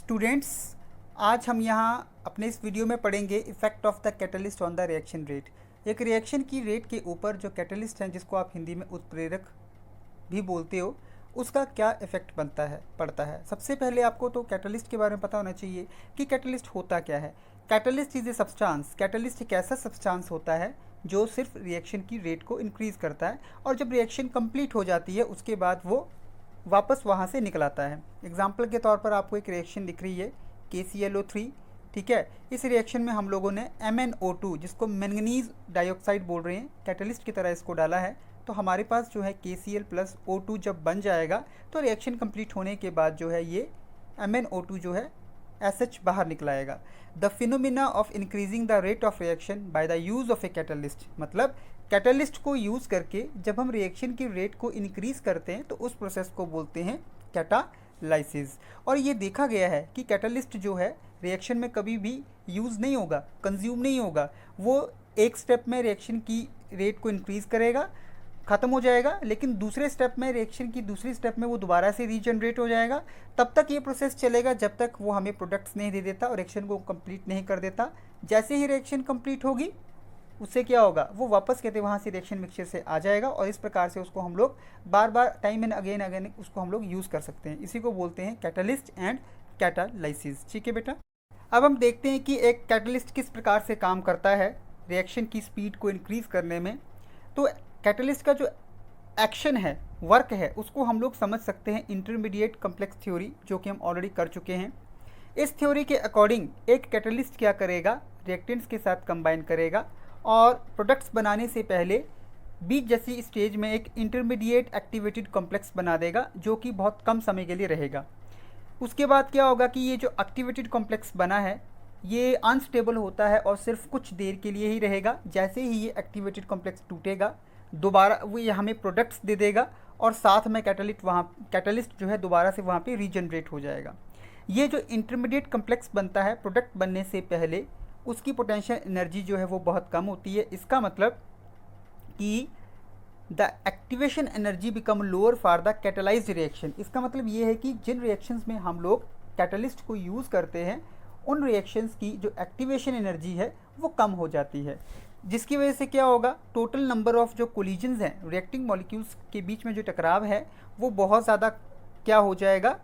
Students, आज हम यहाँ अपने इस वीडियो में पढ़ेंगे effect of the catalyst on the reaction rate. एक रिएक्शन की रेट के ऊपर जो कैटलिस्ट हैं, जिसको आप हिंदी में उत्प्रेरक भी बोलते हो, उसका क्या इफ़ेक्ट पड़ता है। सबसे पहले आपको तो कैटलिस्ट के बारे में पता होना चाहिए कि कैटलिस्ट होता क्या है। Catalyst is a substance. Catalyst एक ऐसा सब्सटेंस होता है जो सिर्फ रिएक्शन की रेट को इंक्रीज़ करता है, और जब रिएक्शन कंप्लीट हो जाती है उसके बाद वो वापस वहाँ से निकल आता है। एग्जाम्पल के तौर पर आपको एक रिएक्शन दिख रही है KClO3, ठीक है। इस रिएक्शन में हम लोगों ने MnO2, जिसको मैंगनीज डाइऑक्साइड बोल रहे हैं, कैटलिस्ट की तरह इसको डाला है। तो हमारे पास जो है KCl+O2 जब बन जाएगा तो रिएक्शन कंप्लीट होने के बाद जो है ये MnO2 जो है SH बाहर निकलाएगा। The phenomena of increasing the rate of reaction by the use of a catalyst, मतलब कैटलिस्ट को यूज़ करके जब हम रिएक्शन की रेट को इंक्रीज़ करते हैं तो उस प्रोसेस को बोलते हैं कैटालाइसिस। और ये देखा गया है कि कैटलिस्ट जो है रिएक्शन में कभी भी यूज़ नहीं होगा, कंज्यूम नहीं होगा। वो एक स्टेप में रिएक्शन की रेट को इंक्रीज़ करेगा, ख़त्म हो जाएगा, लेकिन दूसरे स्टेप में, रिएक्शन की दूसरी स्टेप में वो दोबारा से रीजनरेट हो जाएगा। तब तक ये प्रोसेस चलेगा जब तक वो हमें प्रोडक्ट्स नहीं दे देता और रिएक्शन को कंप्लीट नहीं कर देता। जैसे ही रिएक्शन कंप्लीट होगी उससे क्या होगा, वो वापस कहते हैं वहाँ से रिएक्शन मिक्सचर से आ जाएगा, और इस प्रकार से उसको हम लोग बार बार टाइम एंड अगेन उसको हम लोग यूज़ कर सकते हैं। इसी को बोलते हैं कैटलिस्ट एंड कैटालाइसिस। ठीक है बेटा, अब हम देखते हैं कि एक कैटलिस्ट किस प्रकार से काम करता है रिएक्शन की स्पीड को इंक्रीज़ करने में। तो कैटलिस्ट का जो एक्शन है, वर्क है, उसको हम लोग समझ सकते हैं इंटरमीडिएट कॉम्प्लेक्स थ्योरी, जो कि हम ऑलरेडी कर चुके हैं। इस थ्योरी के अकॉर्डिंग एक कैटलिस्ट क्या करेगा, रिएक्टेंट्स के साथ कंबाइन करेगा और प्रोडक्ट्स बनाने से पहले बीच जैसी स्टेज में एक इंटरमीडिएट एक्टिवेटेड कॉम्प्लेक्स बना देगा, जो कि बहुत कम समय के लिए रहेगा। उसके बाद क्या होगा कि ये जो एक्टिवेटेड कॉम्प्लेक्स बना है ये अनस्टेबल होता है और सिर्फ कुछ देर के लिए ही रहेगा। जैसे ही ये एक्टिवेटेड कॉम्प्लेक्स टूटेगा, दोबारा वो ये हमें प्रोडक्ट्स दे देगा, और साथ में कैटलिस्ट जो है दोबारा से वहाँ पे रीजनरेट हो जाएगा। ये जो इंटरमीडिएट कॉम्प्लेक्स बनता है प्रोडक्ट बनने से पहले, उसकी पोटेंशियल एनर्जी जो है वो बहुत कम होती है। इसका मतलब कि the activation energy become lower for the catalysed reaction. इसका मतलब ये है कि जिन रिएक्शंस में हम लोग कैटलिस्ट को यूज़ करते हैं उन रिएक्शंस की जो एक्टिवेशन एनर्जी है वो कम हो जाती है, जिसकी वजह से क्या होगा, टोटल नंबर ऑफ जो कोलिजन्स हैं, रिएक्टिंग मॉलिक्यूल्स के बीच में जो टकराव है वो बहुत ज़्यादा क्या हो जाएगा,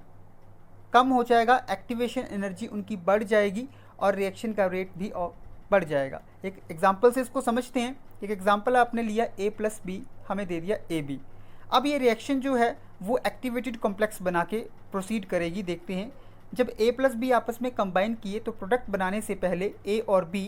कम हो जाएगा। एक्टिवेशन एनर्जी उनकी बढ़ जाएगी और रिएक्शन का रेट भी बढ़ जाएगा। एक एग्जांपल से इसको समझते हैं। एक एग्जांपल आपने लिया A+B, हमें दे दिया AB। अब ये रिएक्शन जो है वो एक्टिवेटेड कॉम्प्लेक्स बना के प्रोसीड करेगी। देखते हैं, जब A+B आपस में कंबाइन किए तो प्रोडक्ट बनाने से पहले A और B,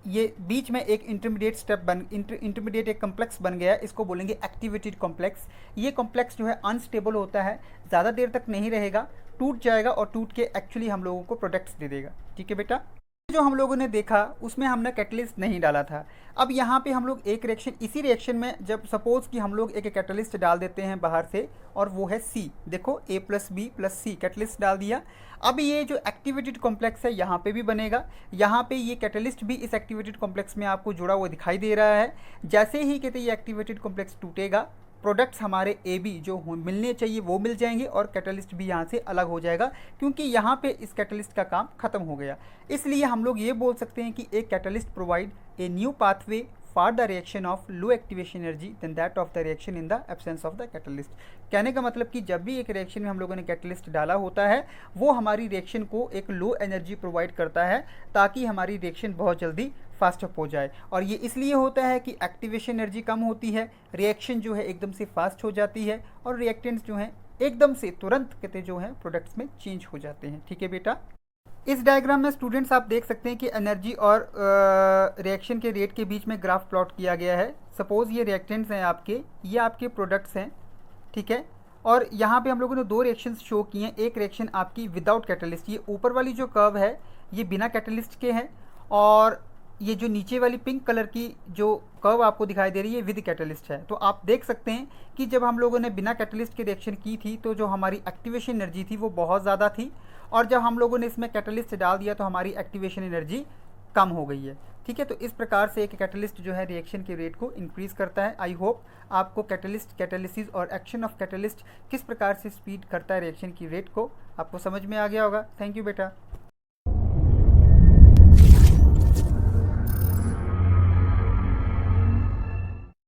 ये बीच में एक इंटरमीडिएट एक कॉम्प्लेक्स बन गया, इसको बोलेंगे एक्टिवेटेड कॉम्प्लेक्स। ये कॉम्प्लेक्स जो है अनस्टेबल होता है, ज़्यादा देर तक नहीं रहेगा, टूट जाएगा और टूट के एक्चुअली हम लोगों को प्रोडक्ट्स दे देगा। ठीक है बेटा, जो हम लोगों ने देखा उसमें हमने कैटलिस्ट नहीं डाला था। अब यहाँ पे हम लोग एक रिएक्शन, इसी रिएक्शन में जब सपोज़ कि हम लोग एक कैटलिस्ट डाल देते हैं बाहर से, और वो है C। देखो A+B+C कैटलिस्ट डाल दिया। अब ये जो एक्टिवेटेड कॉम्प्लेक्स है यहाँ पे भी बनेगा, यहाँ पे ये कैटलिस्ट भी इस एक्टिवेटेड कॉम्प्लेक्स में आपको जुड़ा हुआ दिखाई दे रहा है। जैसे ही कहते ये एक्टिवेटेड कॉम्प्लेक्स टूटेगा, प्रोडक्ट्स हमारे AB जो मिलने चाहिए वो मिल जाएंगे और कैटलिस्ट भी यहाँ से अलग हो जाएगा, क्योंकि यहाँ पे इस कैटलिस्ट का काम ख़त्म हो गया। इसलिए हम लोग ये बोल सकते हैं कि एक catalyst provide a new pathway for the reaction of low activation energy then that of the reaction in the absence of the catalyst. कहने का मतलब कि जब भी एक रिएक्शन में हम लोगों ने कैटलिस्ट डाला होता है वो हमारी रिएक्शन को एक लो एनर्जी प्रोवाइड करता है, ताकि हमारी रिएक्शन बहुत जल्दी फास्ट अप हो जाए। और ये इसलिए होता है कि एक्टिवेशन एनर्जी कम होती है, रिएक्शन जो है एकदम से फास्ट हो जाती है, और रिएक्टेंट्स जो हैं एकदम से तुरंत कहते जो हैं प्रोडक्ट्स में चेंज हो जाते हैं। ठीक है बेटा, इस डायग्राम में स्टूडेंट्स आप देख सकते हैं कि एनर्जी और रिएक्शन के रेट के बीच में ग्राफ प्लॉट किया गया है। सपोज़ ये रिएक्टेंट्स हैं आपके, ये आपके प्रोडक्ट्स हैं, ठीक है। और यहाँ पे हम लोगों ने दो रिएक्शंस शो किए हैं। एक रिएक्शन आपकी विदाउट कैटलिस्ट, ये ऊपर वाली जो कर्व है ये बिना कैटलिस्ट के हैं, और ये जो नीचे वाली पिंक कलर की जो कर्व आपको दिखाई दे रही है विद कैटलिस्ट है। तो आप देख सकते हैं कि जब हम लोगों ने बिना कैटलिस्ट के रिएक्शन की थी तो जो हमारी एक्टिवेशन एनर्जी थी वो बहुत ज़्यादा थी, और जब हम लोगों ने इसमें कैटलिस्ट डाल दिया तो हमारी एक्टिवेशन एनर्जी कम हो गई है। ठीक है, तो इस प्रकार से एक कैटलिस्ट जो है रिएक्शन के रेट को इंक्रीज़ करता है। आई होप आपको कैटलिस्ट, कैटालिसिस और एक्शन ऑफ कैटलिस्ट किस प्रकार से स्पीड करता है रिएक्शन की रेट को, आपको समझ में आ गया होगा। थैंक यू बेटा।